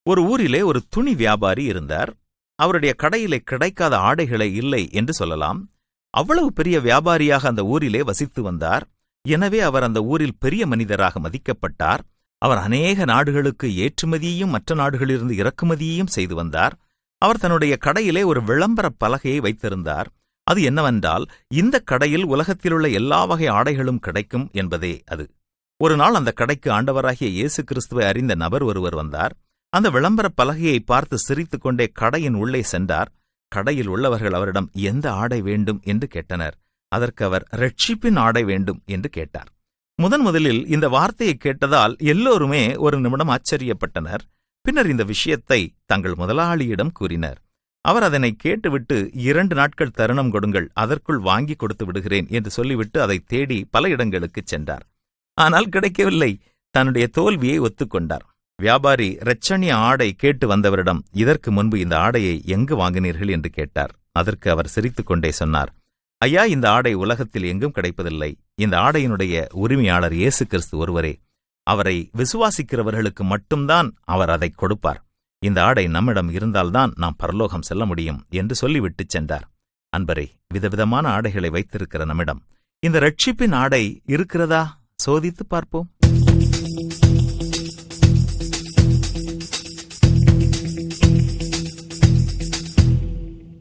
ஒரு ஊரிலே ஒரு துணி வியாபாரி இருந்தார். அவருடைய கடையிலே கிடைக்காத ஆடைகளே இல்லை என்று சொல்லலாம். அவ்வளவு பெரிய வியாபாரியாக அந்த ஊரிலே வசித்து வந்தார். எனவே அவர் அந்த ஊரில் பெரிய மனிதராக மதிக்கப்பட்டார். அவர் அநேக நாடுகளுக்கு ஏற்றுமதியையும் மற்ற நாடுகளிலிருந்து இறக்குமதியையும் செய்து வந்தார். அவர் தன்னுடைய கடையிலே ஒரு விளம்பர பலகையை வைத்திருந்தார். அது என்னவென்றால், இந்த கடையில் உலகத்திலுள்ள எல்லா வகை ஆடைகளும் கிடைக்கும் என்பதே அது. ஒரு நாள் அந்த கடைக்கு ஆண்டவராகிய இயேசு கிறிஸ்துவை அறிந்த நபர் ஒருவர் வந்தார். அந்த விளம்பர பலகையை பார்த்து சிரித்துக் கொண்டே கடையின் உள்ளே சென்றார். கடையில் உள்ளவர்கள் அவரிடம் எந்த ஆடை வேண்டும் என்று கேட்டனர். அதற்கு அவர் இரட்சிப்பின் ஆடை வேண்டும் என்று கேட்டார். முதலில் இந்த வார்த்தையை கேட்டதால் எல்லோருமே ஒரு நிமிடம் ஆச்சரியப்பட்டனர். பின்னர் இந்த விஷயத்தை தங்கள் முதலாளியிடம் கூறினர். அவர் அதனை கேட்டுவிட்டு 2 நாட்கள் தருணம் கொடுங்கள், அதற்குள் வாங்கி கொடுத்து விடுகிறேன் என்று சொல்லிவிட்டு அதை தேடி பல இடங்களுக்குச் சென்றார். ஆனால் கிடைக்கவில்லை. தன்னுடைய தோல்வியை ஒத்துக்கொண்டார். வியாபாரி இரட்சணிய ஆடை கேட்டு வந்தவரிடம் இதற்கு முன்பு இந்த ஆடையை எங்கு வாங்கினீர்கள் என்று கேட்டார். அதற்கு அவர் சிரித்துக்கொண்டே சொன்னார், ஐயா, இந்த ஆடை உலகத்தில் எங்கும் கிடைப்பதில்லை. இந்த ஆடையினுடைய உரிமையாளர் இயேசு கிறிஸ்து ஒருவரே. அவரை விசுவாசிக்கிறவர்களுக்கு மட்டும்தான் அவர் அதை கொடுப்பார். இந்த ஆடை நம்மிடம் இருந்தால்தான் நாம் பரலோகம் செல்ல முடியும் என்று சொல்லிவிட்டுச் சென்றார். அன்பரே, விதவிதமான ஆடைகளை வைத்திருக்கிற நம்மிடம் இந்த இரட்சிப்பின் ஆடை இருக்கிறதா? சோதித்துப் பார்ப்போம்.